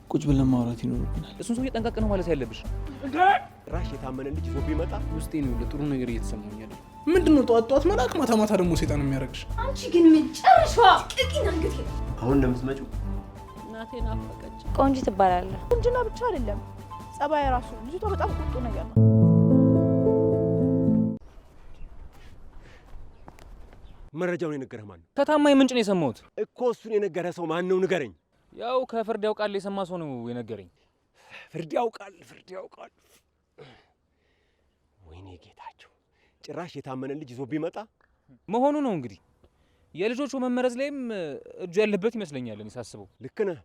ቁጭ ብለን ማውራት ይኖርብናል። እሱን ሰውዬ ጠንቀቅ ነው ማለት ያለብሽ። ራሽ የታመነ ልጅ ይዞ ቢመጣ ውስጤ ነው ለጥሩ ነገር እየተሰማኝ አይደል? ምንድነው ጠዋት መልአክ ማታ ማታ ደግሞ ሰይጣን የሚያረግሽ? አንቺ ግን ምን ጨርሻዋ ቅቂና አንገት ይላል። አሁን ለምትመጪው እናቴ ናፈቀች። ቆንጂ ትባላለህ። ቁንጅና ብቻ አይደለም ጸባይ ራሱ ልጅቷ በጣም ቁጡ ነገር ነው። መረጃውን የነገረህ ማን ነው? ከታማኝ ምንጭ ነው የሰማሁት እኮ። እሱን የነገረህ ሰው ማን ነው ንገረኝ። ያው ከፍርድ ያውቃል የሰማ ሰው ነው የነገረኝ። ፍርድ ያውቃል። ወይኔ ጌታቸው፣ ጭራሽ የታመነ ልጅ ይዞ ቢመጣ መሆኑ ነው እንግዲህ። የልጆቹ መመረዝ ላይም እጁ ያለበት ይመስለኛል እኔ ሳስበው። ልክ ነህ።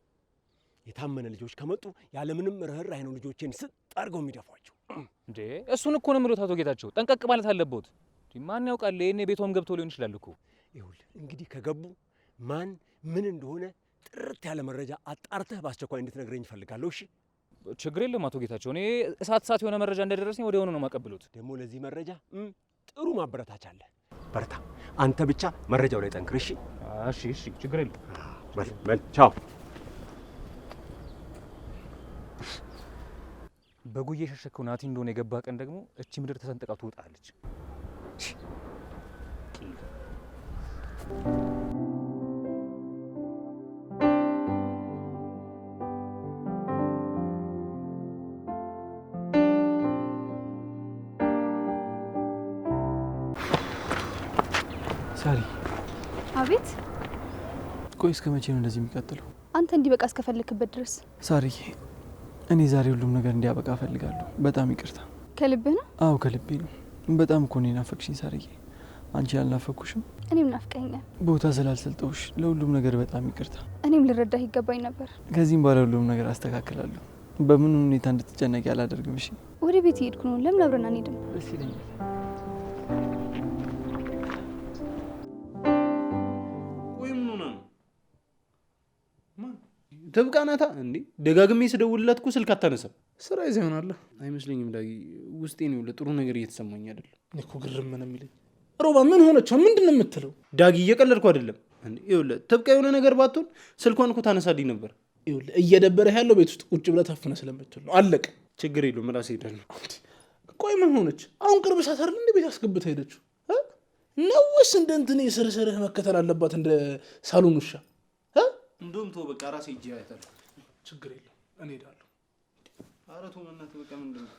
የታመነ ልጆች ከመጡ ያለምንም ርህራሄ ነው ልጆቼን ስጥ አድርገው የሚደፏቸው። እንዴ እሱን እኮ ነው የምሎት አቶ ጌታቸው፣ ጠንቀቅ ማለት አለበት። ማን ያውቃል የኔ ቤቷም ገብቶ ሊሆን ይችላል እኮ። ይኸውልህ እንግዲህ ከገቡ ማን ምን እንደሆነ ጥርት ያለ መረጃ አጣርተህ በአስቸኳይ እንድትነግረኝ እፈልጋለሁ። እሺ? ችግር የለም አቶ ጌታቸው፣ እኔ እሳት የሆነ መረጃ እንደደረሰኝ ወዲያውኑ ነው የማቀብሉት። ደግሞ ለዚህ መረጃ ጥሩ ማበረታቻ አለ። በርታ። አንተ ብቻ መረጃው ላይ ጠንክር። እሺ? እሺ፣ ችግር የለም። በል ቻው። በጉዬ የሸሸከው ናቲ እንደሆነ የገባ ቀን ደግሞ እቺ ምድር ተሰንጥቃ ትወጣለች። ሳሪ። አቤት። ቆይ እስከ መቼ ነው እንደዚህ የሚቀጥለው? አንተ እንዲበቃ እስከፈለክበት ድረስ። ሳሪዬ፣ እኔ ዛሬ ሁሉም ነገር እንዲያበቃ እፈልጋለሁ። በጣም ይቅርታ። ከልብህ ነው? አዎ ከልቤ ነው። በጣም እኮ ነው ናፈቅሽኝ ሳሪዬ። አንቺ ያልናፈቅኩሽም? እኔም ናፍቀኛል። ቦታ ስላልሰጠሁሽ ለሁሉም ነገር በጣም ይቅርታ። እኔም ልረዳህ ይገባኝ ነበር። ከዚህም በኋላ ሁሉም ነገር አስተካክላለሁ። በምን ሁኔታ እንድትጨነቂ አላደርግም። እሺ? ወደ ቤት እየሄድኩ ነው። ለምን አብረን አንሄድም? ደስ ይለኛል። ተብቃናታ እንዴ? ደጋግሜ ስደውልላት እኮ ስልክ አታነሳም። ስራ ይዘህ ይሆናል አይመስለኝም ዳጊ። ውስጤ ነው ለጥሩ ነገር እየተሰማኝ አይደል። እኔ እኮ ግርም ነው የሚለኝ። ሮባ ምን ሆነች? ምንድን ነው የምትለው? ዳጊ እየቀለድኩ አይደለም። ይኸውልህ ተብቃ የሆነ ነገር ባትሆን ስልኳን እኮ ታነሳልኝ ነበር። ይኸውልህ እየደበረህ ያለው ቤት ውስጥ ቁጭ ብለህ ታፍነህ ስለምትል ነው። አለቀ። ችግር የለውም ራሴ እሄዳለሁ። ቆይ ምን ሆነች? አሁን ቅርብ ሰዓት አይደል እንደ ቤት አስገብተህ ሄደችው ነውስ? እንደ እንትን ስርስርህ መከተል አለባት እንደ ሳሎን ውሻ? እንደውም ተው በቃ ራሴ ሂጅ አያታለሁ። ችግር የለም እኔ እሄዳለሁ። ኧረ ተው በእናትህ በቃ ምንድን ነው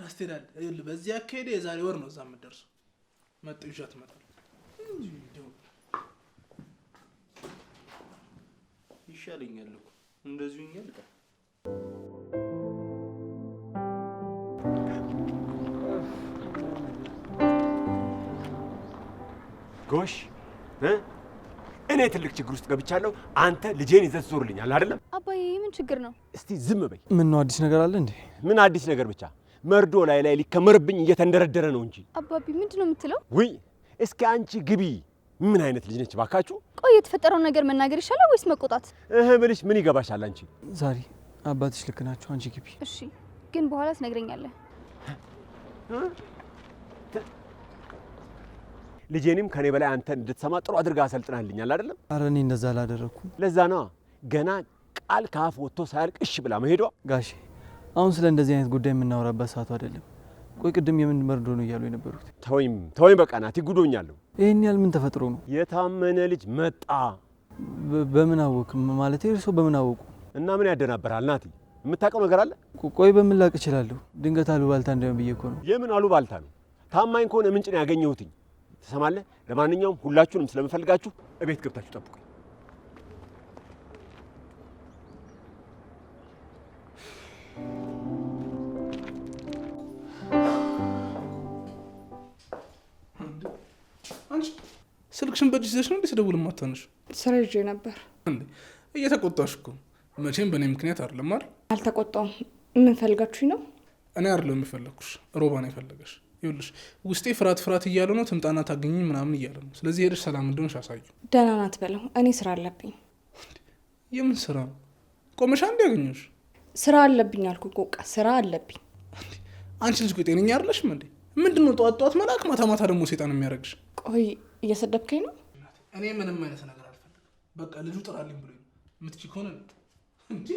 ራስ ትሄዳለህ። ይኸውልህ በዚህ አካሄድ የዛሬ ወር ነው እዛ የምትደርሰው። መጥተህ ይዣት እመጣለሁ። ይሻለኛል እኮ እንደዚሁ እኛል ቃ ጎሽ እኔ ትልቅ ችግር ውስጥ ገብቻለሁ። አንተ ልጄን ይዘህ ትዞርልኛል አይደለም? አባዬ ምን ችግር ነው? እስቲ ዝም በይ። ምን ነው አዲስ ነገር አለ እንዴ? ምን አዲስ ነገር? ብቻ መርዶ ላይ ሊከመርብኝ እየተንደረደረ ነው እንጂ። አባቢ ምንድን ነው የምትለው? ውይ እስኪ አንቺ ግቢ። ምን አይነት ልጅ ነች ባካችሁ? ቆይ የተፈጠረውን ነገር መናገር ይሻላል ወይስ መቆጣት? ብልሽ ምን ይገባሻል አንቺ? ዛሬ አባትሽ ልክ ናቸው። አንቺ ግቢ። እሺ ግን በኋላ ትነግረኛለህ። ልጄንም ከኔ በላይ አንተ እንድትሰማ ጥሩ አድርጋ አሰልጥናልኛል አይደለም? ኧረ እኔ እንደዛ አላደረኩም። ለዛ ነው ገና ቃል ካፍ ወጥቶ ሳያልቅ እሺ ብላ መሄዷ። ጋሼ አሁን ስለ እንደዚህ አይነት ጉዳይ የምናወራበት ሰዓቱ አይደለም። ቆይ ቅድም የምን መርዶ ነው እያሉ የነበሩት? ተወይም በቃ ናቲ፣ ጉዶኛለሁ። ይሄን ያህል ምን ተፈጥሮ ነው? የታመነ ልጅ መጣ። በምን አወቅ? ማለት እርሶ በምን አወቁ? እና ምን ያደናበራል ናቲ? የምታውቀው ነገር አለ? ቆይ በምን ላቅ እችላለሁ? ድንገት አሉባልታ እንዳይሆን ብዬ እኮ ነው። የምን አሉባልታ ነው? ታማኝ ከሆነ ምንጭ ነው ያገኘሁትኝ። ትሰማለህ? ለማንኛውም ሁላችሁንም ስለምፈልጋችሁ እቤት ገብታችሁ ጠብቁኝ። አንቺ ስልክሽን በእጅ ይዘሽ ነው እንዴ ስደውል ማታነሽ? ስራ ይዤ ነበር። እንዴ እየተቆጣሽ እኮ። መቼም በእኔ ምክንያት አይደለም አይደል? አልተቆጣሁም። ምን ፈልጋችሁኝ ነው? እኔ አይደለም የፈለኩሽ፣ ሮባ ነው የፈለገሽ። ይኸውልሽ ውስጤ ፍርሃት እያለ ነው። ትምጣና ታገኘኝ ምናምን እያለ ነው። ስለዚህ ሄደሽ ሰላም እንደሆንሽ አሳዩ። ደህና ናት በለው። እኔ ስራ አለብኝ። የምን ስራ ነው? ቆመሻ እንዲ ያገኘሽ? ስራ አለብኝ አልኩ እኮ። ስራ አለብኝ። አንቺ ልጅ ቆይ ጤነኛ አይደለሽም እንዴ? ምንድን ነው ጠዋት መልአክ ማታ ማታ ደግሞ ሰይጣን የሚያደርግሽ? ቆይ እየሰደብከኝ ነው? እኔ ምንም አይነት ነገር አልፈልግም። በቃ ልጁ ጥራልኝ ብሎኝ የምትችይ ከሆነ እንዴ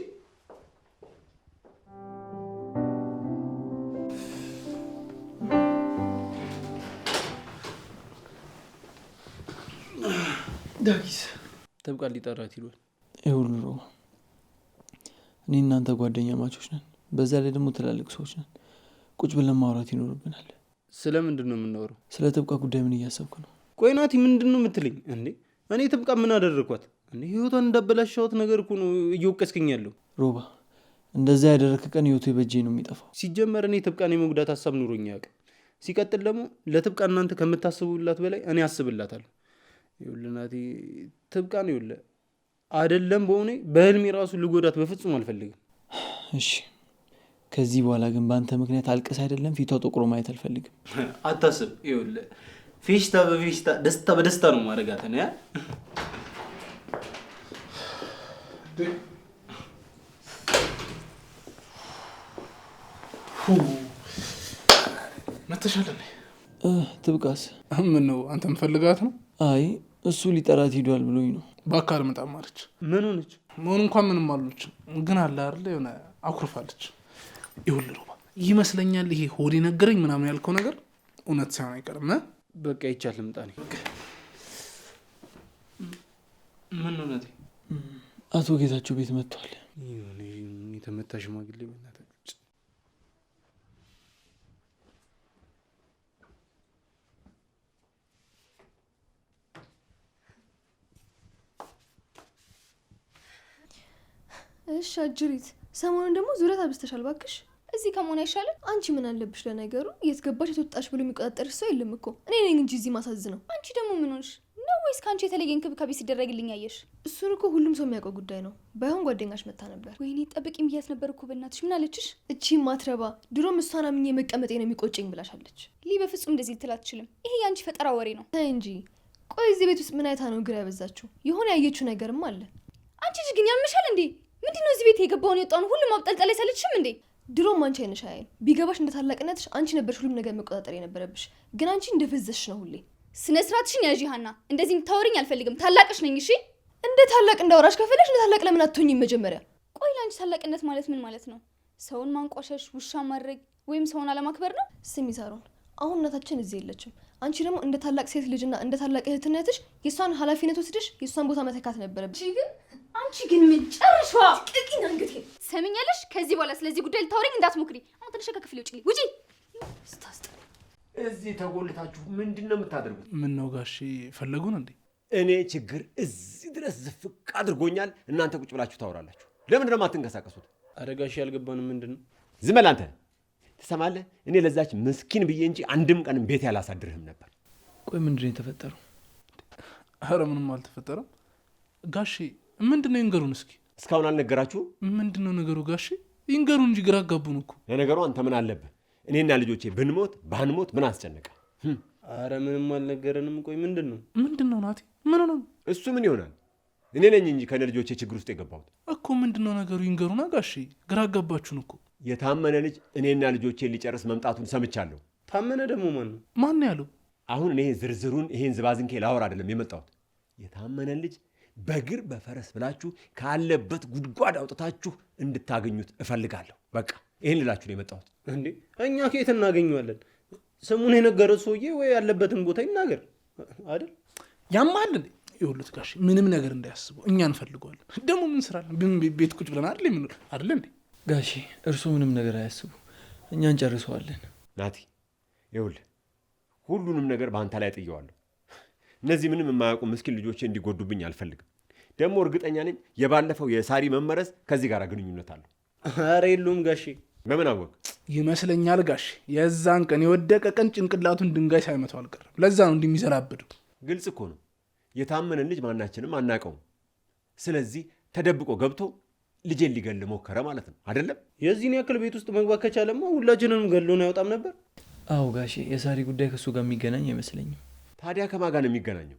ዳጊስ ተብቃ ሊጠራት ይሏል። ይኸውልህ ሮማ፣ እኔ እናንተ ጓደኛ ማቾች ነን። በዛ ላይ ደግሞ ትላልቅ ሰዎች ነን። ቁጭ ብለን ማውራት ይኖርብናል። ስለምንድን ነው የምናወራው? ስለ ጥብቃ ጉዳይ ምን እያሰብክ ነው? ቆይ ናቲ፣ ምንድን ነው የምትለኝ እንዴ? እኔ ጥብቃ ምን አደረግኳት እንዴ? ህይወቷን እንዳበላሻወት ነገር እኮ ነው እየወቀስክኝ ያለው። ሮባ፣ እንደዛ ያደረክ ቀን ህይወቱ የበጄ ነው የሚጠፋው። ሲጀመር እኔ ጥብቃን የመጉዳት ሀሳብ ኑሮኝ ያውቅ። ሲቀጥል ደግሞ ለጥብቃ እናንተ ከምታስቡላት በላይ እኔ አስብላታለሁ። ይኸውልህ ናቲ፣ ጥብቃን ይኸውልህ አይደለም በሆነ በህልሜ ራሱ ልጎዳት በፍጹም አልፈልግም። እሺ፣ ከዚህ በኋላ ግን በአንተ ምክንያት አልቅስ አይደለም ፊቷ ጠቁሮ ማየት አልፈልግም። አታስብ። ይኸውልህ ፌሽታ በፌሽታ ደስታ በደስታ ነው ማድረጋት ነው ያ መተሻለ ጥብቃስ ምን ነው አንተ ምፈልጋት ነው? አይ እሱ ሊጠራት ሂዷል ብሎኝ ነው። በአካል መጣም ማለች። ምን ሆነች? መሆኑ እንኳን ምንም አለች፣ ግን አለ አይደል የሆነ አኩርፋለች። ይኸውልህ ሮባ፣ ይመስለኛል ይሄ ሆዴ ነገረኝ ምናምን ያልከው ነገር እውነት ሳይሆን አይቀርም። በቃ ይቻል ልምጣኔ። ምን ነው ናቲ? አቶ ጌታቸው ቤት መጥቷል። የተመታ ሽማግሌ በእናትህ እሺ አጅሪት፣ ሰሞኑን ደግሞ ዙረት አብዝተሻል ባክሽ። እዚህ ከመሆን አይሻልም? አንቺ ምን አለብሽ? ለነገሩ የት ገባሽ የት ወጣሽ ብሎ የሚቆጣጠር ሰው የለም እኮ እኔ ነኝ እንጂ እዚህ ማሳዝነው። አንቺ ደግሞ ምን ሆንሽ ነው? ወይስ ከአንቺ የተለየ እንክብካቤ ሲደረግልኝ አየሽ? እሱን እኮ ሁሉም ሰው የሚያውቀው ጉዳይ ነው። ባይሆን ጓደኛሽ መታ ነበር። ወይኔ ጠብቂኝ ብያት ነበር እኮ። በእናትሽ ምን አለችሽ? እቺ ማትረባ ድሮም እሷን አምኜ መቀመጤ ነው የሚቆጨኝ ብላሻለች። ሊ በፍጹም እንደዚህ ልትል አትችልም። ይሄ የአንቺ ፈጠራ ወሬ ነው። ተይ እንጂ። ቆይ እዚህ ቤት ውስጥ ምን አይታ ነው ግራ ያበዛችው? የሆነ ያየችው ነገርም አለ። አንቺ ልጅ ግን ያምሻል እንዴ? ምንድነው እዚህ ቤት የገባውን የወጣውን ሁሉም ማብጠልጠል አይሰለችሽም እንዴ? ድሮም አንቺ አይነሽ አይን ቢገባሽ እንደ ታላቅነትሽ አንቺ ነበርሽ ሁሉም ነገር መቆጣጠር የነበረብሽ። ግን አንቺ እንደፈዘሽ ነው ሁሌ። ስነ ስርዓትሽን ያዢ ሀና። እንደዚህ እንድታወሪኝ አልፈልግም። ታላቅሽ ነኝ። እሺ እንደ ታላቅ እንዳወራሽ ከፈለሽ እንደ ታላቅ ለምን አትሆኝም መጀመሪያ? ቆይ ለአንቺ ታላቅነት ማለት ምን ማለት ነው? ሰውን ማንቋሸሽ፣ ውሻ ማድረግ ወይም ሰውን አለማክበር ነው? ስሚ ሳሮን፣ አሁን እናታችን እዚህ የለችም። አንቺ ደግሞ እንደ ታላቅ ሴት ልጅና እንደ ታላቅ እህትነትሽ የእሷን ኃላፊነት ወስደሽ የእሷን ቦታ መተካት ነበረብሽ። አንቺ ግን ምን ጨርሿ ቅቂኝ አንገቴ። ሰምኛለሽ? ከዚህ በኋላ ስለዚህ ጉዳይ ልታወሪኝ እንዳትሞክሪ። አሁን ትንሽ ከክፍሌ ውጪ ውጪ። ስታስጠላ። እዚህ ተጎልታችሁ ምንድን ነው የምታደርጉት? ምን ነው ጋሼ ፈለጉን እንዴ? እኔ ችግር እዚህ ድረስ ዝፍቅ አድርጎኛል። እናንተ ቁጭ ብላችሁ ታወራላችሁ። ለምን ደግሞ አትንቀሳቀሱት? ኧረ ጋሼ ያልገባንም ምንድን ነው? ዝም በል አንተ። ትሰማለህ? እኔ ለዛች ምስኪን ብዬ እንጂ አንድም ቀንም ቤት ያላሳድርህም ነበር። ቆይ ምንድን ነው የተፈጠረው? ኧረ ምንም አልተፈጠረም ጋሼ። ምንድን ነው ይንገሩን እስኪ። እስካሁን አልነገራችሁም? ምንድን ነው ነገሩ ጋሼ? ይንገሩን እንጂ ግራ አጋቡን እኮ። ለነገሩ አንተ ምን አለብህ? እኔና ልጆቼ ብንሞት ባንሞት ምን አስጨነቀ? ኧረ ምንም አልነገረንም። ቆይ ምንድን ነው ናቲ? ምን ነው እሱ? ምን ይሆናል? እኔ ነኝ እንጂ ከነ ልጆቼ ችግር ውስጥ የገባሁት እኮ። ምንድን ነው ነገሩ? ይንገሩና ጋሼ፣ ግራ አጋባችሁን እኮ። የታመነ ልጅ እኔና ልጆቼን ሊጨርስ መምጣቱን ሰምቻለሁ። ታመነ ደግሞ ማን ነው? ማን ያለው? አሁን እኔ ዝርዝሩን ይሄን ዝባዝንኬ ላወራ አይደለም የመጣሁት። የታመነ ልጅ በግር በፈረስ ብላችሁ ካለበት ጉድጓድ አውጥታችሁ እንድታገኙት እፈልጋለሁ። በቃ ይሄን ልላችሁ ነው የመጣሁት። እንዴ እኛ ከየት እናገኘዋለን? ስሙን የነገረው ሰውዬ ወይ ያለበትን ቦታ ይናገር አይደል? ያማል እንዴ? ይኸውልህ ጋሼ፣ ምንም ነገር እንዳያስቡ፣ እኛ እንፈልገዋለን። ደግሞ ምን ስራለን? ቤት ቁጭ ብለን አይደል የምንውል አይደል እንዴ? ጋሼ እርሱ ምንም ነገር አያስቡ፣ እኛ እንጨርሰዋለን። ናቲ ይኸውልህ፣ ሁሉንም ነገር በአንተ ላይ ጥየዋለሁ። እነዚህ ምንም የማያውቁ ምስኪን ልጆቼ እንዲጎዱብኝ አልፈልግም። ደግሞ እርግጠኛ ነኝ የባለፈው የሳሪ መመረዝ ከዚህ ጋር ግንኙነት አለው። ኧረ የለውም ጋሼ። በምን አወቅ? ይመስለኛል ጋሼ የዛን ቀን የወደቀ ቀን ጭንቅላቱን ድንጋይ ሳይመታው አልቀረም። ለዛ ነው እንደሚዘራብደው። ግልጽ እኮ ነው። የታመነን ልጅ ማናችንም አናውቀውም። ስለዚህ ተደብቆ ገብቶ ልጄን ሊገል ሞከረ ማለት ነው አይደለም? የዚህን ያክል ቤት ውስጥ መግባት ከቻለማ ሁላችንንም ገሎን አይወጣም ነበር። አዎ ጋሼ፣ የሳሪ ጉዳይ ከእሱ ጋር የሚገናኝ አይመስለኝም። ታዲያ ከማን ጋር ነው የሚገናኘው?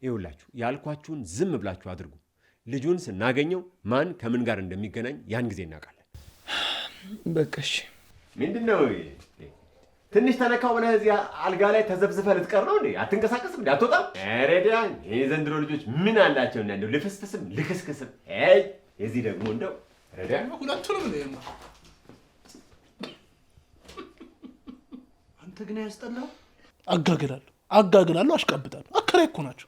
ይኸውላችሁ ያልኳችሁን ዝም ብላችሁ አድርጉ። ልጁን ስናገኘው ማን ከምን ጋር እንደሚገናኝ ያን ጊዜ እናውቃለን። በቃ እሺ። ምንድን ነው ትንሽ ተነካው ብለህ እዚህ አልጋ ላይ ተዘብዝፈህ ልትቀር ነው እንዴ? አትንቀሳቀስም እንዴ? አትወጣም? ረዲያ ይህ ዘንድሮ ልጆች ምን አላቸው? እና እንደው ልፍስፍስም ልክስክስም የዚህ ደግሞ እንደው ረዳ ሁለቱንም ነው። አንተ ግን ያስጠላው። አጋግላለሁ፣ አሽቀብጣለሁ። አከራይ እኮ ናቸው።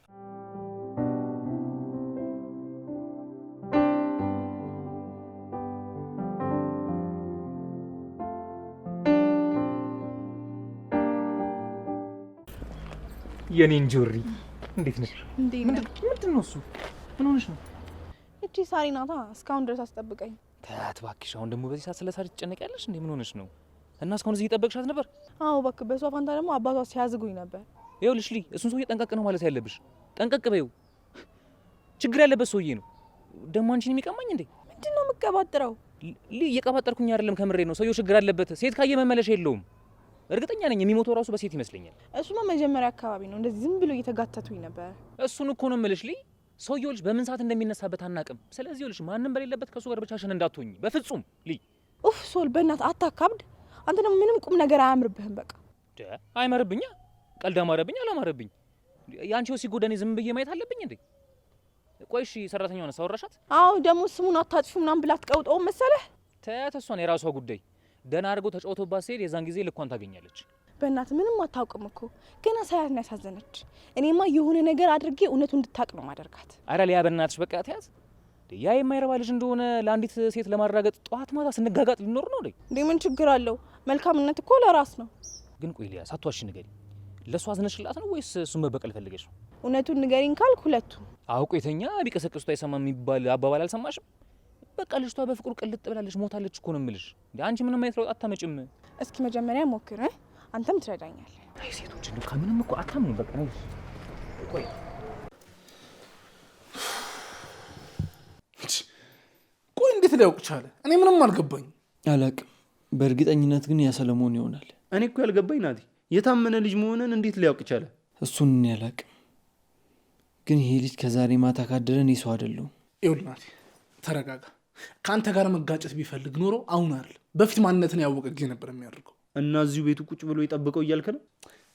የኔ እንጆሪ እንዴት ነሽ? ምንድን ነው እሱ? ምን ሆነሽ ነው? እቺ ሳሪ ናታ እስካሁን ድረስ አስጠብቀኝ። ተያት እባክሽ። አሁን ደግሞ በዚህ ሰዓት ስለ ሳሪ ትጨነቂያለሽ እንዴ? ምን ሆነሽ ነው? እና እስካሁን እዚህ እየጠበቅሻት ነበር? አዎ እባክህ፣ በሷ ፋንታ ደግሞ አባቷ ሲያዝጉኝ ነበር። ይኸውልሽ እሱን ሰውዬ ጠንቀቅ ነው ማለት ያለብሽ። ጠንቀቅ በይው። ችግር ያለበት ሰውዬ ነው። ደግሞ አንቺን የሚቀማኝ እንዴ? ምንድን ነው የምቀባጥረው? እየቀባጠርኩኝ አይደለም፣ ከምሬ ነው። ሰውዬው ችግር አለበት። ሴት ካየ መመለሻ የለውም። እርግጠኛ ነኝ የሚሞተው ራሱ በሴት ይመስለኛል። እሱማ መጀመሪያ አካባቢ ነው እንደዚህ ዝም ብሎ እየተጋተቱኝ ነበር። እሱን እኮ ነው የምልሽ። ሰውዬው ልጅ በምን ሰዓት እንደሚነሳበት አናቅም። ስለዚህ ልጅ ማንም በሌለበት ከሱ ጋር ብቻሽን እንዳትሆኝ በፍጹም። ኡፍ ሶል፣ በእናትህ አታካብድ። አንተ ደግሞ ምንም ቁም ነገር አያምርብህም። በቃ አይመርብኛ። ቀልድ አማረብኝ አላማረብኝ ያንቺው ሲጎዳኔ ዝም ብዬ ማየት አለብኝ እንዴ? ቆይ እሺ፣ ሰራተኛው ነው ሳወራሻት? አዎ፣ ደግሞ ስሙን አታጥፊ ምናምን ብላ ትቀውጠው መሰለህ? ተያት፣ እሷን የራሷ ጉዳይ። ደህና አድርገው ተጫውቶባት ሲሄድ የዛን ጊዜ ልኳን ታገኛለች። በእናትህ ምንም አታውቅም እኮ ገና ሳያት ነው ያሳዘነች። እኔማ የሆነ ነገር አድርጌ እውነቱን እንድታቅ ነው ማደርጋት። አረ ሊያ በእናትሽ በቃ ተያት። ያ የማይረባ ልጅ እንደሆነ ለአንዲት ሴት ለማረጋገጥ ጠዋት ማታ ስንጋጋጥ ልኖር ነው እንዴ? ምን ችግር አለው? መልካምነት እኮ ለራስ ነው። ግን ቆይ ሊያ ሳትዋሺ ንገሪ፣ ለእሷ አዝነሽላት ነው ወይስ እሱን መበቀል ፈልገሽ ነው? እውነቱን ንገሪኝ ካልክ ሁለቱ። አውቆ የተኛ ቢቀሰቅሱት አይሰማም የሚባል አባባል አልሰማሽም? በቃ ልጅቷ በፍቅሩ ቅልጥ ብላለች፣ ሞታለች እኮ ነው የምልሽ። አንቺ ምንም አይነት ለውጥ አታመጭም። እስኪ መጀመሪያ ሞክር፣ አንተም ትረዳኛለህ። አይ ሴቶች እንደው ከምንም እኮ አታምኑ። በቃ ነው። ቆይ እንዴት ሊያውቅ ቻለ? እኔ ምንም አልገባኝ። አላቅም። በእርግጠኝነት ግን ያ ሰለሞን ይሆናል። እኔ እኮ ያልገባኝ ናቲ፣ የታመነ ልጅ መሆንን እንዴት ሊያውቅ ቻለ? እሱን እኔ አላቅም። ግን ይሄ ልጅ ከዛሬ ማታ ካደረ እኔ ሰው አይደለሁም። ይኸውልህ ናቲ፣ ተረጋጋ። ከአንተ ጋር መጋጨት ቢፈልግ ኖሮ አሁን አይደል በፊት ማንነትን ያወቀ ጊዜ ነበር የሚያደርገው። እና እዚሁ ቤቱ ቁጭ ብሎ ይጠብቀው እያልክ ነው?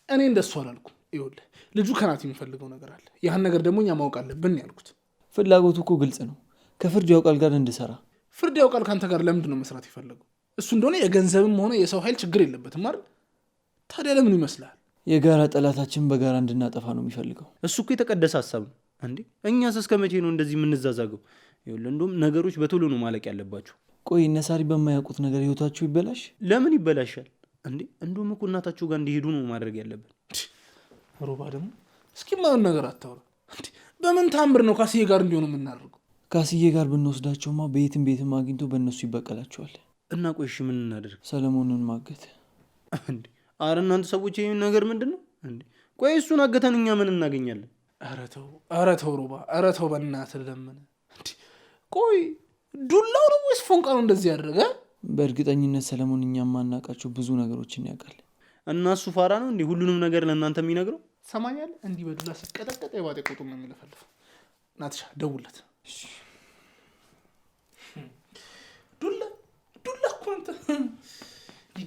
እኔ እንደሱ አላልኩም። ይኸውልህ ልጁ ከናቲ የሚፈልገው ነገር አለ። ያን ነገር ደግሞ እኛ ማወቅ አለብን ያልኩት። ፍላጎቱ እኮ ግልጽ ነው። ከፍርድ ያውቃል ጋር እንድሰራ። ፍርድ ያውቃል ከአንተ ጋር ለምንድን ነው መስራት የፈለገው? እሱ እንደሆነ የገንዘብም ሆነ የሰው ኃይል ችግር የለበትም አይደል? ታዲያ ለምን ይመስልሃል? የጋራ ጠላታችን በጋራ እንድናጠፋ ነው የሚፈልገው። እሱ እኮ የተቀደሰ ሀሳብ ነው እንዴ። እኛስ እስከ መቼ ነው እንደዚህ የምንዛዛገው? ይኸውልህ እንደውም ነገሮች በቶሎ ነው ማለቅ ያለባቸው። ቆይ እነ ሳሪ በማያውቁት ነገር ህይወታቸው ይበላሽ? ለምን ይበላሻል እንዴ? እንደውም እኮ እናታቸው ጋር እንዲሄዱ ነው ማድረግ ያለብን። ሮባ ደግሞ እስኪ ማን ነገር አታውራ እንዴ። በምን ታምር ነው ካስዬ ጋር እንዲሆኑ የምናደርገው? ካስዬ ጋር ብንወስዳቸውማ ቤትም አግኝቶ በእነሱ ይበቀላቸዋል። እና ቆይ እሺ ምን እናደርግ? ሰለሞንን ማገት እንዴ? አረ እናንተ ሰዎች ይሄን ነገር ምንድን ነው እንዴ? ቆይ እሱን አገተን እኛ ምን እናገኛለን? ኧረ ተው ሮባ፣ ኧረ ተው በእናትህ ለምን እንዴ? ቆይ ዱላው ነው ወይስ ፎንቃ ነው እንደዚህ ያደረገ? በእርግጠኝነት ሰለሞን እኛ ማናውቃቸው ብዙ ነገሮችን ያውቃል። እና እሱ ፋራ ነው እንዴ ሁሉንም ነገር ለእናንተ የሚነግረው? ሰማኛለህ? እንዲህ በዱላ ሲቀጠቀጥ የባጤ ቁጡ ነው የሚለፈልፈው። ናትሻ ደውለት። ዱላ እኮ አንተ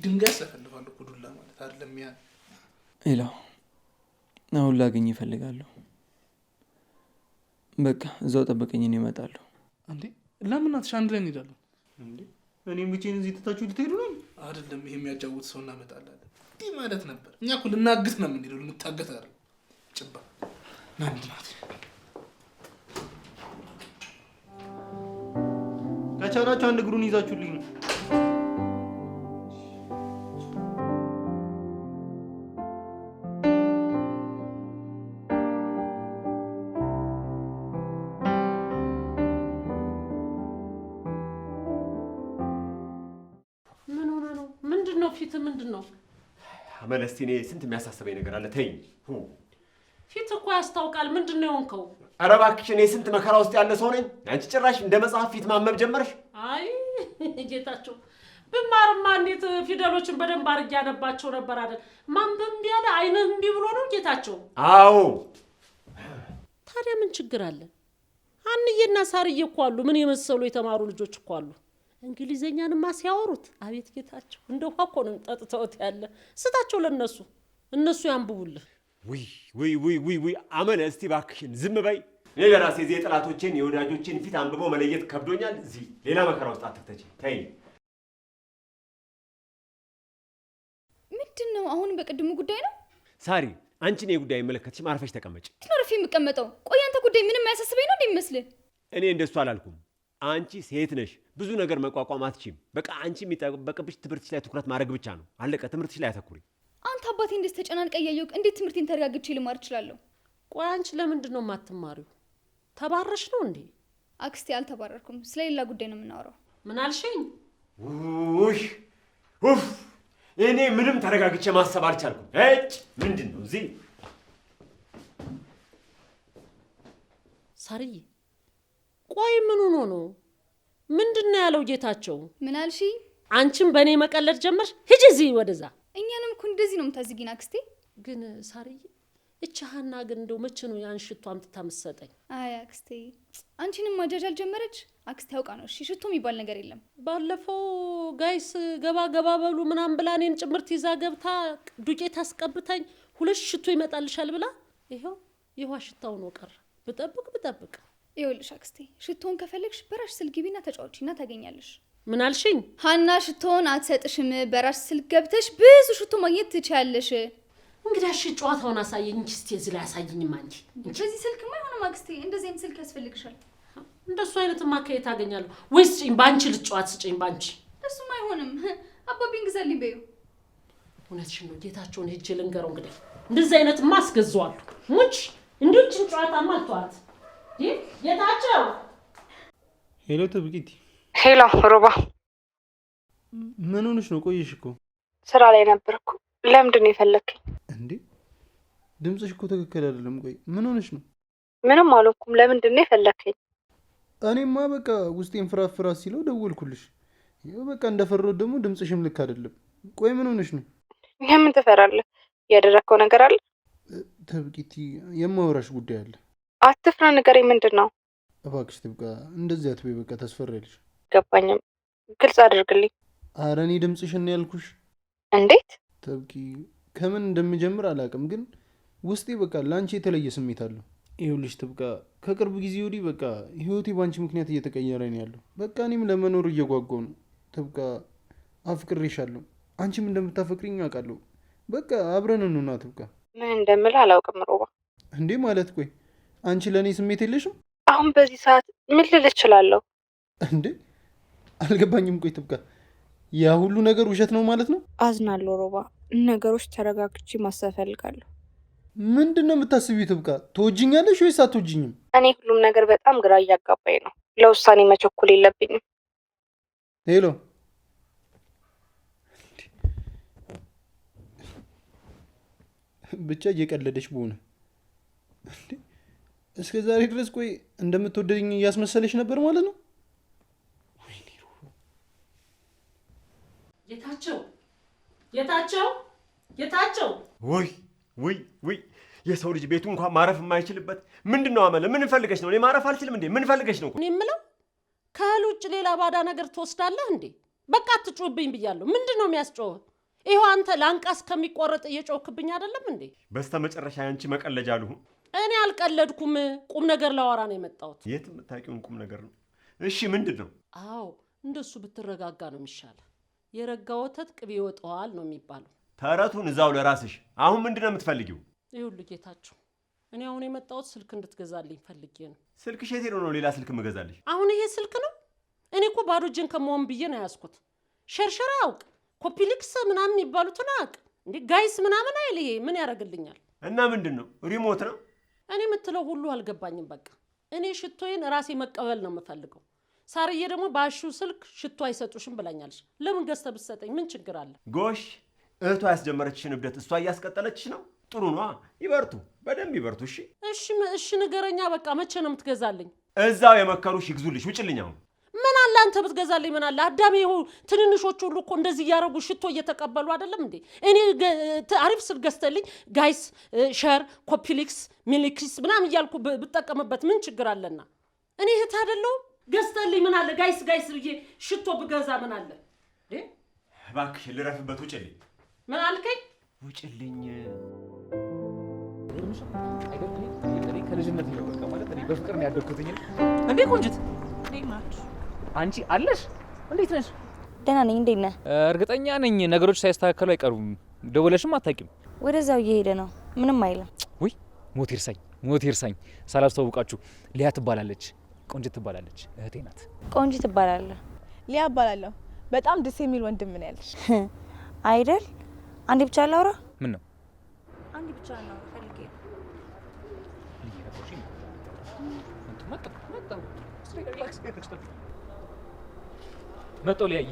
ድንጋይ ያስፈልፋል እኮ ዱላ ማለት አይደለም። ያ ሌላው አሁን ላገኝ ይፈልጋለሁ። በቃ እዛው ጠበቀኝ፣ እኔ እመጣለሁ። እንዴ ለምን ናትሻ አንድ ላይ እንሄዳለን? እንዴ እኔም ብቻዬን እዚህ ትታችሁ ልትሄዱ ነው? አይደለም ይሄ የሚያጫውት ሰው እናመጣለን እንዲህ ማለት ነበር። እኛ እኮ ልናግት ነው የምንሄደው፣ ልንታገት አይደል? ጭባ ናንድ ናት። ከቻላችሁ አንድ እግሩን ይዛችሁልኝ ነው። ፊት ምንድን ነው? አመለስቲ እኔ ስንት የሚያሳስበኝ ነገር አለ። ተይኝ። ፊት እኮ ያስታውቃል። ምንድን ነው የሆንከው? ኧረ እባክሽ እኔ ስንት መከራ ውስጥ ያለ ሰው ነኝ። አንቺ ጭራሽ እንደ መጽሐፍ ፊት ማመብ ጀመርሽ። አይ ጌታቸው፣ ብማርማ እንዴት ፊደሎችን በደንብ አድርጌ ያነባቸው ነበር አይደል? ማንበብ እምቢ አለ፣ አይንህ እምቢ ብሎ ነው ጌታቸው? አዎ። ታዲያ ምን ችግር አለ? አንዬና ሳርዬ እኮ አሉ። ምን የመሰሉ የተማሩ ልጆች እኮ አሉ። እንግሊዘኛንማ ሲያወሩት አቤት ጌታቸው፣ እንደ ውሃ እኮ ነው ጠጥተውት ያለ። ስታቸው ለነሱ፣ እነሱ ያንብቡልህ። ውይ አመለ፣ እስቲ እባክሽን ዝም በይ። እኔ ለራሴ እዚህ የጠላቶቼን የወዳጆቼን ፊት አንብቦ መለየት ከብዶኛል። እዚህ ሌላ መከራ ውስጥ አትክተች። ተይኝ። ምንድን ነው አሁን? በቅድሙ ጉዳይ ነው ሳሪ። አንቺን የጉዳይ መለከትሽም አርፈሽ ተቀመጭ። ትኖርፊ የምቀመጠው? ቆይ አንተ ጉዳይ ምንም አያሳስበኝ ነው እንደሚመስልህ? እኔ እንደሱ አላልኩም። አንቺ ሴት ነሽ፣ ብዙ ነገር መቋቋም አትችይም። በቃ አንቺ የሚጠበቅብሽ ትምህርትሽ ላይ ትኩረት ማድረግ ብቻ ነው። አለቀ። ትምህርትሽ ላይ አተኩሪ። አንተ አባቴ እንደዚህ ተጨናንቀ እያየሁ እንዴት ትምህርቴን ተረጋግቼ ልማር እችላለሁ? ቆይ አንቺ ለምንድን ነው የማትማሪው? ተባረሽ ነው እንዴ? አክስቴ አልተባረርኩም። ስለሌላ ጉዳይ ነው የምናወራው። ምን አልሽኝ? ውሽ ኡፍ! እኔ ምንም ተረጋግቼ ማሰብ አልቻልኩም። እጭ ምንድን ነው እዚህ? ሳርዬ ቆይ ምን ሆኖ ነው? ምንድን ነው ያለው ጌታቸው? ምን አልሽ? አንቺም በእኔ መቀለድ ጀመርሽ? ሂጂ እዚህ ወደዛ። እኛንም እኮ እንደዚህ ነው የምታዝጊን አክስቴ። ግን ሳርዬ እቺ ሀና ግን እንደው መቼ ነው ያን ሽቶ አምጥታ የምትሰጠኝ? አይ አክስቴ አንቺንም ማጃጃል ጀመረች። አክስቴ ያውቃ ነው። እሺ ሽቶ የሚባል ነገር የለም። ባለፈው ጋይስ ገባ ገባ በሉ ምናምን ብላ እኔን ጭምርት ይዛ ገብታ ዱቄት አስቀብታኝ 2 ሽቶ ይመጣልሻል ብላ ይኸው የውሃ ሽታው ነው ቀረ። ብጠብቅ ይኸውልሽ አክስቴ ሽቶን ከፈለግሽ በራሽ ስልክ ግቢና ተጫወቺና ታገኛለሽ። ምን አልሽኝ? ሀና ሽቶን አትሰጥሽም። በራሽ ስልክ ገብተሽ ብዙ ሽቶ ማግኘት ትችያለሽ። እንግዲህ እሺ ጨዋታውን አሳየኝ እስቲ። እዚህ ላይ አሳየኝማ እንጂ በዚህ ስልክማ አይሆንም አክስቴ። እንደዚህ አይነት ስልክ ያስፈልግሻል። እንደሱ አይነትማ ከየት አገኛለሁ? ወይስ ስጪኝ፣ ባንቺ ልጫወት። ስጪኝ ባንቺ። እሱም አይሆንም። አባቢን ግዛልኝ በይው። እውነትሽን ነው። ጌታቸውን ሄጄ ልንገረው። እንግዲህ እንደዚህ አይነትማ አስገዛዋለሁ። ሙች እንዲችን ጨዋታማ አልተዋት። ጌታቸው። ሄሎ ትብቂት። ሄሎ ሮባ፣ ምን ሆነሽ ነው? ቆየሽ እኮ። ስራ ላይ ነበርኩ። ለምንድን ነው የፈለግከኝ? እንዴ ድምፅሽ እኮ ትክክል አይደለም። ቆይ ምን ሆነሽ ነው? ምንም አልሆንኩም። ለምንድን ነው የፈለግከኝ? እኔማ በቃ ውስጤን ፍራፍራ ሲለው ደወልኩልሽ። ይኸው በቃ እንደፈራሁት ደግሞ ድምፅሽም ልክ አይደለም። ቆይ ምን ሆነሽ ነው? ለምን ትፈራለህ? ያደረግከው ነገር አለ? ትብቂት፣ የማወራሽ ጉዳይ አለ። አትፍራ፣ ንገረኝ። ምንድን ነው? እባክሽ ትብቃ፣ እንደዚህ አትበይ። በቃ ታስፈሪያለሽ። ገባኝም፣ ግልጽ አድርግልኝ። ኧረ እኔ ድምፅሽን ነው ያልኩሽ። እንዴት? ትብቂ፣ ከምን እንደምጀምር አላውቅም፣ ግን ውስጤ በቃ ለአንቺ የተለየ ስሜት አለው። ይኸውልሽ ትብቃ፣ ከቅርብ ጊዜ ወዲህ በቃ ህይወቴ በአንቺ ምክንያት እየተቀየረ ነው ያለው። በቃ እኔም ለመኖር እየጓጓው ነው። ትብቃ፣ አፍቅሬሻለሁ። አንቺም እንደምታፈቅሪኝ አውቃለሁ። በቃ አብረን እንሁና ትብቃ። ምን እንደምልህ አላውቅም ሮባ። እንዴ ማለት? ቆይ አንቺ ለእኔ ስሜት የለሽም? አሁን በዚህ ሰዓት ምን ልል እችላለሁ? እንዴ አልገባኝም። ቆይ ትብቃ፣ ያ ሁሉ ነገር ውሸት ነው ማለት ነው? አዝናለሁ ሮባ። ነገሮች ተረጋግቼ ማሰብ እፈልጋለሁ። ምንድን ነው የምታስቢው ትብቃ? ትወጂኛለሽ ወይስ አትወጂኝም? እኔ ሁሉም ነገር በጣም ግራ እያጋባኝ ነው። ለውሳኔ መቸኮል የለብኝም። ሄሎ፣ ብቻ እየቀለደች በሆነ እስከ ዛሬ ድረስ ቆይ እንደምትወደኝ እያስመሰለች ነበር ማለት ነው? ጌታቸው! ውይ የሰው ልጅ ቤቱ እንኳን ማረፍ የማይችልበት ምንድን ነው አመለ? ምን ፈልገሽ ነው? እኔ ማረፍ አልችልም እንዴ? ምን ፈልገሽ ነው? እኔ የምለው ከእህል ውጭ ሌላ ባዳ ነገር ትወስዳለህ እንዴ? በቃ አትጮህብኝ ብያለሁ። ምንድን ነው የሚያስጮህ? ይኸው አንተ ላንቃ እስከሚቆረጥ እየጮህክብኝ አይደለም እንዴ? በስተ መጨረሻ ያንቺ መቀለጃ ልሁን? እኔ አልቀለድኩም። ቁም ነገር ላወራ ነው የመጣሁት። የት የምታውቂውን ቁም ነገር ነው? እሺ ምንድን ነው? አዎ እንደሱ ብትረጋጋ ነው የሚሻለው። የረጋ ወተት ቅቤ ይወጣዋል ነው የሚባለው። ተረቱን እዛው ለራስሽ። አሁን ምንድን ነው የምትፈልጊው? ይኸውልህ ጌታቸው፣ እኔ አሁን የመጣሁት ስልክ እንድትገዛልኝ ፈልጌ ነው። ስልክሽ የት ሄዶ ነው ሌላ ስልክ የምገዛልሽ? አሁን ይሄ ስልክ ነው? እኔ እኮ ባዶ እጄን ከመሆን ብዬ ነው ያዝኩት። ሸርሸራ አውቅ፣ ኮፒሊክስ ምናምን የሚባሉትን አውቅ፣ እንዴ ጋይስ ምናምን አይል። ይሄ ምን ያደርግልኛል? እና ምንድን ነው? ሪሞት ነው? እኔ የምትለው ሁሉ አልገባኝም። በቃ እኔ ሽቶዬን ራሴ መቀበል ነው የምፈልገው። ሳርዬ ደግሞ ባሹ ስልክ ሽቶ አይሰጡሽም ብላኛለች። ለምን ገዝተህ ብትሰጠኝ ምን ችግር አለ? ጎሽ፣ እህቷ ያስጀመረችሽን እብደት እሷ እያስቀጠለችሽ ነው። ጥሩ ነዋ። ይበርቱ፣ በደንብ ይበርቱ። እሺ ንገረኛ። በቃ መቼ ነው የምትገዛልኝ? እዛው የመከሩሽ ይግዙልሽ። ውጭልኝ አሁን። ምን አለ አንተ ብትገዛልኝ ምን አለ? አዳሜ ትንንሾቹ ሁሉ እኮ እንደዚህ እያደረጉ ሽቶ እየተቀበሉ አይደለም እንዴ? እኔ አሪፍ ስል ገዝተልኝ ጋይስ፣ ሸር፣ ኮፒሊክስ፣ ሚሊክስ ምናምን እያልኩ ብጠቀምበት ምን ችግር አለና? እኔ እህት አይደለሁም? ገዝተልኝ ምን አለ? ጋይስ ብዬ ሽቶ ብገዛ ምን አለ? እባክሽ ልረፍበት። ውጭልኝ። ምን አልከኝ? ውጭልኝ። ከልጅነት ነው በቃ ማለት እኔ በፍቅር ነው ያደግኩትኝ። እንዴ ቆንጅት እንዴት ናችሁ? አንቺ አለሽ? እንዴት ነሽ? ደህና ነኝ። እንዴት ነህ? እርግጠኛ ነኝ ነገሮች ሳይስተካከሉ አይቀሩም። ደውለሽም አታውቂም? ወደዛው እየሄደ ነው። ምንም አይልም። ውይ ሞት ይርሳኝ ሳላስተዋውቃችሁ። ሊያ ትባላለች። ቆንጅት ትባላለች። እህቴ ናት። ቆንጂ ትባላለህ? ሊያ እባላለሁ። በጣም ደስ የሚል ወንድም ምን ያለሽ አይደል? አንዴ ብቻ ላውራ። ምን ነው? አንዴ ብቻ ነው ፈልጌ መጣሁ። ሊያይ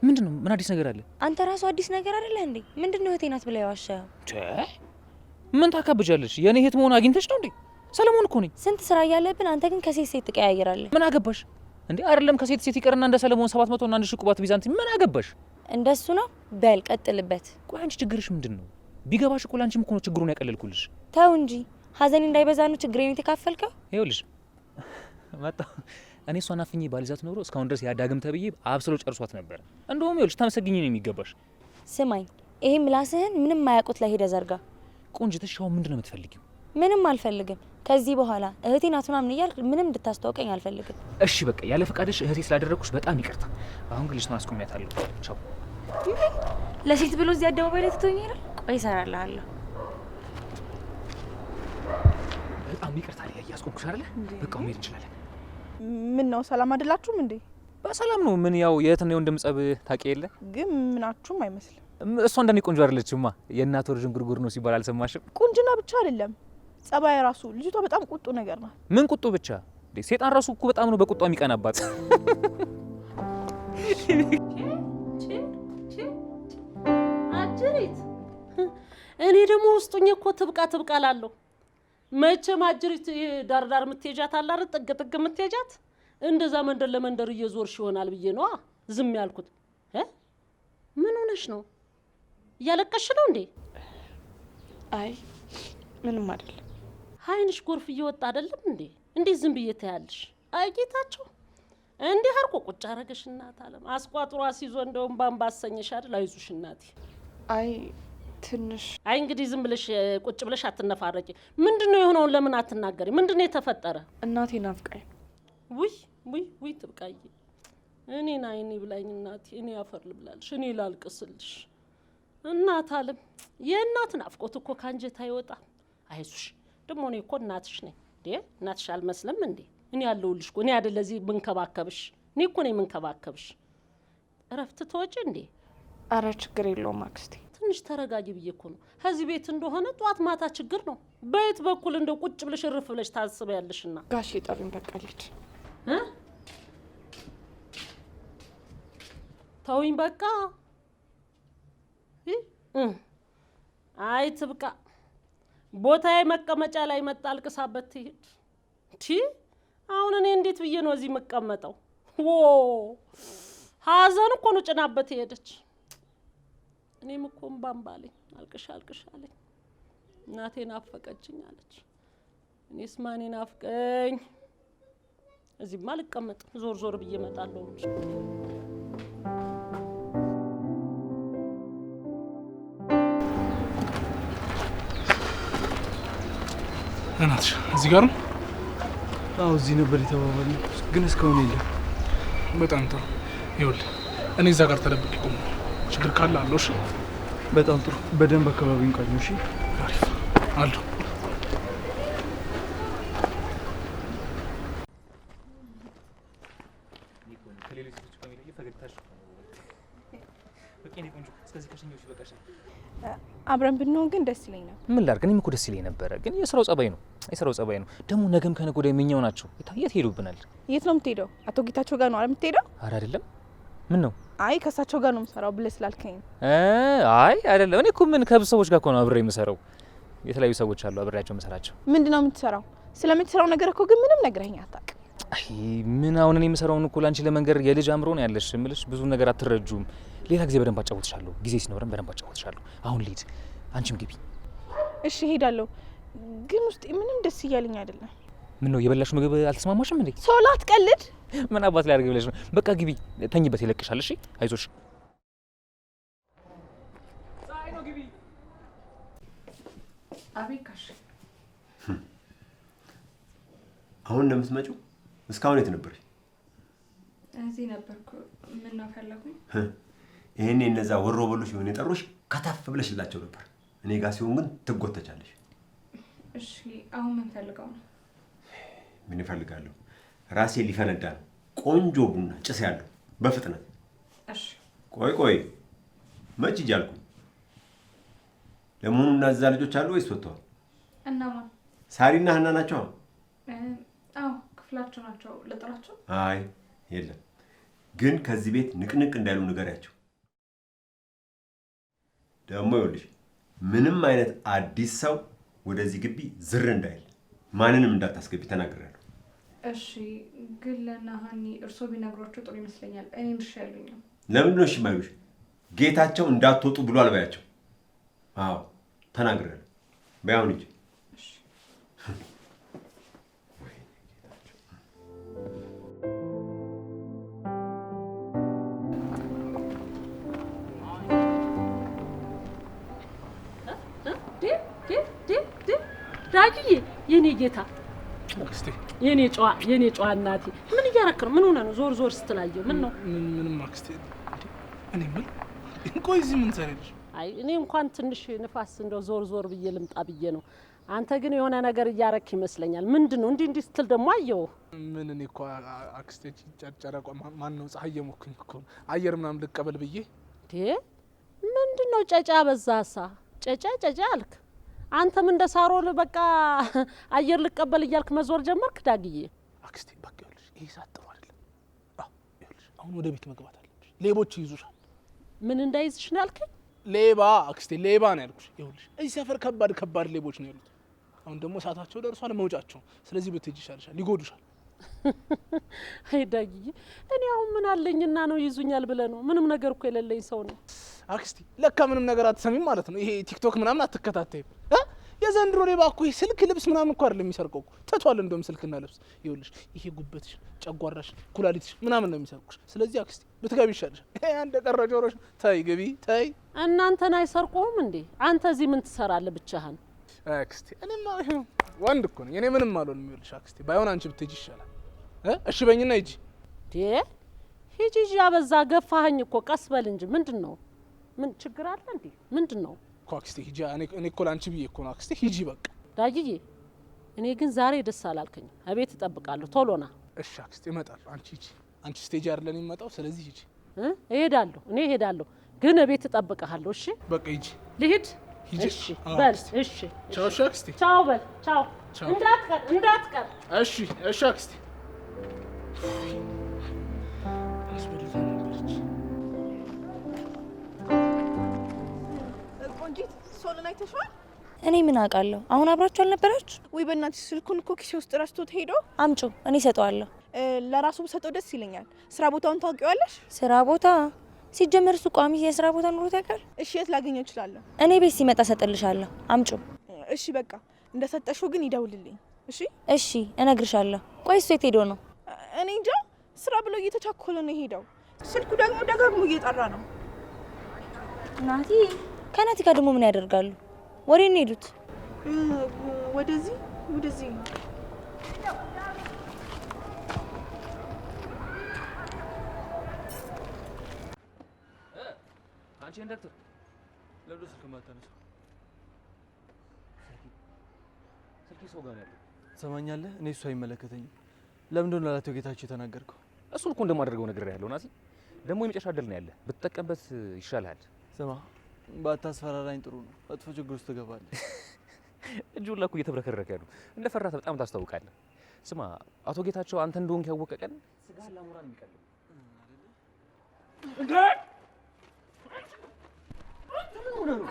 ምንድን ነው? ምን አዲስ ነገር አለ? አንተ ራሱ አዲስ ነገር አይደለ እንዴ? ምንድን ነው እህቴ ናት ብላ ያዋሻው? ምን ታካብጃለሽ? የኔ እህት መሆን አግኝተሽ ነው እንዴ? ሰለሞን እኮ ነኝ። ስንት ስራ እያለብን አንተ ግን ከሴት ሴት ትቀያየራለህ። ምን አገባሽ እንዴ? አይደለም ከሴት ሴት ይቀርና እንደ ሰለሞን 700 እና 1 ሺህ ቁባት ቢዛንቲም ምን አገባሽ? እንደሱ ነው። በል ቀጥልበት። ቆይ አንቺ ችግርሽ ምንድን ነው? ቢገባሽ እኮ ላንቺም እኮ ነው ችግሩን ያቀለልኩልሽ። ተው እንጂ ሀዘኔ እንዳይበዛ ነው ችግሬን የተካፈልከው። ይኸውልሽ መጣሁ እኔ እሷን አፍኜ ባልይዛት ኖሮ እስካሁን ድረስ ያዳግም ተብዬ አብስሎ ጨርሷት ነበር። እንደውም ይኸውልሽ ታመሰግኝ ነው የሚገባሽ። ስማኝ፣ ይሄ ምላስህን ምንም ማያውቁት ላይ ሄደህ ዘርጋ። ቆንጅት እሺ አሁን ምንድን ነው የምትፈልጊው? ምንም አልፈልግም። ከዚህ በኋላ እህቴ ናት ምናምን እያልክ ምንም እንድታስተዋውቀኝ አልፈልግም። እሺ በቃ ያለ ፈቃድሽ እህቴ ስላደረግኩሽ በጣም ይቅርታ። አሁን ግን ልጅቷን አስቆሚያታለሁ። ቻው። ለሴት ብሎ እዚህ አደባባይ ላይ ትቶኝ ይላል። ቆይ እሰራልሃለሁ። በጣም ይቅርታ ላይ ያስቆምኩሽ አይደለ? በቃ መሄድ እንችላለን። ምን ነው ሰላም አይደላችሁም እንዴ? በሰላም ነው። ምን ያው የእህትና የወንድም ጸብ ታውቂ የለ? ግን ምናችሁም አይመስልም። እሷ እንደኔ ቆንጆ አይደለችማ። የእናት ወርጅን ጉርጉር ነው ሲባል አልሰማሽም? ቁንጅና ብቻ አይደለም ጸባይ ራሱ። ልጅቷ በጣም ቁጡ ነገር ናት። ምን ቁጡ ብቻ? ሴጣን ራሱ እኮ በጣም ነው በቁጣ የሚቀናባት። አጅሪት እኔ ደግሞ ውስጡኝ እኮ ትብቃ ላለሁ። መቼም አጅሪት ዳርዳር የምትሄጃት አለ አይደል? ጥግ ጥግ የምትሄጃት እንደዛ መንደር ለመንደር እየዞርሽ ይሆናል ብዬ ነዋ ዝም ያልኩት። ምን ሆነሽ ነው? እያለቀሽ ነው እንዴ? አይ ምንም አይደለም። አይንሽ ጎርፍ እየወጣ አይደለም እንዴ? እንዴት ዝም ብዬ ታያለሽ? አይ ጌታቸው እንዲህ አርቆ ቁጭ አረገሽ። እናት አለም አስቋጥሯ ሲዞ እንደውም ባምባ አሰኘሽ አይደል? አይዞሽ እናቴ። አይ ትንሽ አይ እንግዲህ ዝም ብለሽ ቁጭ ብለሽ አትነፋረቂ። ምንድነው የሆነውን ለምን አትናገሪ? ምንድነው የተፈጠረ? እናቴ ናፍቃኝ። ውይ ትብቃዬ። እኔን አይኔ ብላኝ እናቴ። እኔ አፈር ልብላልሽ፣ እኔ ላልቅስልሽ። እናት አለም የእናት ናፍቆት እኮ ካንጀት አይወጣም። አይዞሽ ደግሞ እኔ እኮ እናትሽ ነኝ እንዴ? እናትሽ አልመስልም እንዴ? እኔ ያለሁልሽ እኮ። እኔ አይደል እዚህ ምንከባከብሽ? እኔ እኮ ነኝ ምንከባከብሽ። እረፍት ተወጪ እንዴ? አረ ችግር የለውም አክስቴ። ትንሽ ተረጋጊ ብዬ እኮ ነው። ከዚህ ቤት እንደሆነ ጧት ማታ ችግር ነው። በየት በኩል እንደው ቁጭ ብለሽ እርፍ ብለሽ ታስበያለሽና። ጋሽ ጠሩኝ። በቃ ልጅ ተውኝ በቃ። አይ ትብቃ። ቦታዬ መቀመጫ ላይ መጣ አልቅሳበት ትሄድ። አሁን እኔ እንዴት ብዬ ነው እዚህ የምቀመጠው? ሀዘን እኮ ነው ጭናበት ሄደች። እኔም እኮ እምባምባለኝ አልቅሻ አለኝ። እናቴ ናፈቀችኝ አለች። እኔስ ማን ናፍቀኝ? እዚህማ አልቀመጥም። ዞር ብዬ እመጣለሁ እንጂ። እናትሽ እዚህ ጋር ነው? አዎ እዚህ ነበር የተባባልነው፣ ግን እስካሁን የለም። በጣም ጥሩ። ይኸውልህ እኔ እዛ ጋር ተደብቄ ቆሜ ችግር ካለ አለው። እሺ በጣም ጥሩ። በደንብ አካባቢውን ቃኙ። እሺ አሪፍ አለሁ። አብረን ብንሆን ግን ደስ ይለኝ ነበር። ምን ላድርግ? እኔም እኮ ደስ ይለኝ ነበረ፣ ግን የስራው ጸባይ ነው። ደግሞ ነገም ከነገ ወዲያ የሚኛው ናቸው። የት ሄዱብናል? የት ነው የምትሄደው? አቶ ጌታቸው ጋር ነው የምትሄደው? አረ አይደለም። ምን ነው? አይ ከእሳቸው ጋር ነው የምሰራው ብለህ ስላልከኝ። አይ አይደለም። እኔ እኮ ምን ከብዙ ሰዎች ጋር እኮ ነው አብሬ የምሰራው። የተለያዩ ሰዎች አሉ አብሬያቸው የምሰራቸው። ምንድን ነው የምትሰራው? ስለምትሰራው ነገር እኮ ግን ምንም ነግረኸኝ አታውቅም። አይ ምን አሁን እኔ የምሰራውን እኮ ላንቺ ለመንገር የልጅ አእምሮ ነው ያለሽ የምልሽ። ብዙ ነገር አትረጁም። ሌላ ጊዜ በደንብ አጫውትሻለሁ። ጊዜ ሲኖረን በደንብ አጫውትሻለሁ። አሁን ልሂድ፣ አንቺም ግቢ። እሺ ሄዳለሁ፣ ግን ውስጤ ምንም ደስ እያለኝ አይደለም። ምን ነው የበላሽ ምግብ አልተስማማሽም እንዴ? ሰው ላትቀልድ። ምን አባት ላይ አድርገሽ ነው? በቃ ግቢ፣ ተኝበት፣ ይለቅሻል። እሺ አይዞሽ። አቤት ጋሽ። አሁን እንደምትመጪው እስካሁን የት ነበርሽ? እዚህ ነበርኩ። ምን ነው ፈለጉኝ? ይሄኔ እነዛ ወሮ በሎች ቢሆን የጠሩሽ ከተፍ ብለሽላቸው ነበር። እኔ ጋር ሲሆን ግን ትጎተቻለሽ። እሺ አሁን ምን ፈልገው ነው? ምን እፈልጋለሁ? ራሴ ሊፈነዳ ነው። ቆንጆ ቡና ጭስ ያለው በፍጥነት። እሺ ቆይ መች ይጃልኩ? ለመሆኑ እነዛ ልጆች አሉ ወይስ ወጥተዋል? እነማን? ሳሪና ሀና ናቸው? አዎ ክፍላቸው ናቸው። ልጥራቸው? አይ የለም፣ ግን ከዚህ ቤት ንቅንቅ እንዳይሉ ንገሪያቸው። ደግሞ ይኸውልሽ ምንም አይነት አዲስ ሰው ወደዚህ ግቢ ዝር እንዳይል፣ ማንንም እንዳታስገቢ ተናግሬያለሁ። እሺ ግን ለእነ ሀኒ እርሶ ቢነግሯቸው ጥሩ ይመስለኛል። እኔ እሺ ያሉኝ ነው። ለምንድን ነው እሺ የማይሉሽ? ጌታቸው እንዳትወጡ ብሎ አልባያቸው። አዎ ተናግሬያለሁ። በያውን እንጂ ዳጊዬ የኔ ጌታ የኔ ጨዋ እናቴ ምን እያረክ ነው? ምን ሆነ ነው ዞር ዞር ስትላየው? ምን ነው? ምንም አክስቴ። እኔ ምን ቆይ እዚህ ምን ትሰሪያለሽ? አይ እኔ እንኳን ትንሽ ንፋስ እንደው ዞር ዞር ብዬ ልምጣ ብዬ ነው። አንተ ግን የሆነ ነገር እያረክ ይመስለኛል። ምንድን ነው እንዲህ ስትል ደግሞ አየው? ምን እኔ እኮ አክስቴ ጨረቋ ማን ነው ፀሐይ የሞኩኝ እኮ አየር ምናምን ልቀበል ብዬ። ምንድን ነው ጨጫ በዛሳ? ጨጫ አልክ? አንተም እንደ ሳሮል በቃ አየር ልቀበል እያልክ መዞር ጀመርክ ዳግዬ። አክስቴ በቃ ይኸውልሽ ይሄ ሰዓት ጥሩ አይደለም። ይኸውልሽ አሁን ወደ ቤት መግባት አለብሽ። ሌቦች ይይዙሻል። ምን እንዳይዝሽ ነው ያልከኝ? ሌባ አክስቴ ሌባ ነው ያልኩሽ። ይኸውልሽ እዚህ ሰፈር ከባድ ሌቦች ነው ያሉት። አሁን ደግሞ ሰዓታቸው ደርሷል መውጫቸው። ስለዚህ ብትሄጂ ይሻልሻል፣ ይጎዱሻል። አይ ዳግዬ እኔ አሁን ምን አለኝና ነው ይዙኛል ብለህ ነው? ምንም ነገር እኮ የሌለኝ ሰው ነው። አክስቴ ለካ ምንም ነገር አትሰሚም ማለት ነው። ይሄ ቲክቶክ ምናምን አትከታተይም። የዘንድሮ ሌባ እኮ ስልክ ልብስ ምናምን እኮ አይደለም የሚሰርቀው እኮ ትቷል። እንደውም ስልክና ልብስ ይኸውልሽ ይሄ ጉበትሽ፣ ጨጓራሽ፣ ኩላሊትሽ ምናምን ነው የሚሰርቁሽ። ስለዚህ አክስቴ ብትገቢ ይሻልሻል። አንድ የቀረ ጆሮሽ ተይ ግቢ ተይ። እናንተን አይሰርቁም እንዴ? አንተ እዚህ ምን ትሰራለህ ብቻህን? አክስቴ እኔማ ወንድ እኮ ነኝ። እኔ ምንም አልሆንም። ይኸውልሽ አክስቴ ባይሆን አንቺ ብትሄጂ ይሻላል። እሺ በይኝና ሂጂ። ሂጂ አበዛ ገፋኸኝ እኮ። ቀስ በል እንጂ ምንድን ነው? ምን ችግር አለ እንዴ? ምንድን ነው እኮ አክስቴ ሂጂ። እኔ እኮ ላንቺ ብዬ እኮ ነው አክስቴ ሂጂ በቃ። ዳጊዬ እኔ ግን ዛሬ ደስ አላልከኝም። እቤት እጠብቃለሁ። ቶሎ ና። እሺ አክስቴ እመጣለሁ። አንቺ ሂጂ። አንቺ ስቴጅ አይደለን የሚመጣው። ስለዚህ ሂጂ። እኔ እሄዳለሁ ግን እቤት እጠብቅሃለሁ። እሺ በቃ ሂጂ። ልሂድ? ሂጂ በል እሺ። ቻው አክስቴ። ቻው በል ቻው። እንዳትቀር። እሺ አክስቴ። ቆንጂት ሶልን አይተሽዋል? እኔ ምን አውቃለሁ? አሁን አብራችሁ አልነበራችሁ ወይ? በእናትሽ ስልኩን እኮ ኪሴ ውስጥ ረስቶት ሄዶ። አምጩ፣ እኔ እሰጠዋለሁ። ለራሱ ብሰጠው ደስ ይለኛል። ስራ ቦታውን ታውቂዋለሽ? ስራ ቦታ ሲጀመር እሱ ቋሚ የስራ ቦታ ኑሮት ያውቃል? እሺ የት ላገኘው እችላለሁ? እኔ ቤት ሲመጣ ሰጥልሻለሁ። አምጩ። እሺ በቃ እንደሰጠሽው ግን ይደውልልኝ። እሺ እነግርሻለሁ። ቆይ እሱ የት ሄዶ ነው? እኔ እንጃ፣ ስራ ብሎ እየተቻኮለ ነው የሄደው። ስልኩ ደግሞ ደጋግሞ እየጠራ ነው። ናቲ ከናቲ ጋር ደግሞ ምን ያደርጋሉ? ወሬን ሄዱት። ወደዚህ አንቺ ዶክተር ለምን ስልክ ማታነሳው? ስልክ ሰው ጋር ያለው ትሰማኛለህ? እኔ እሱ አይመለከተኝም። ለምንድን ነው ለአቶ ጌታቸው የተናገርከው? እሱን እኮ እንደማደርገው ነገር ያለው ናቲ። ደግሞ የመጨረሻ እድል ነው ያለ፣ ብትጠቀምበት ይሻላል። ስማ ባታስፈራራኝ ጥሩ ነው። መጥፎ ችግር ውስጥ ትገባለህ። እጁ ሁላ እኮ እየተብረከረከ ነው። እንደ ፈራህ በጣም ታስታውቃለህ። ስማ አቶ ጌታቸው አንተ እንደሆንክ ያወቀ ቀን ስጋ ላሙራን የሚቀልብ እንዴ? ምን ሆነ ነው?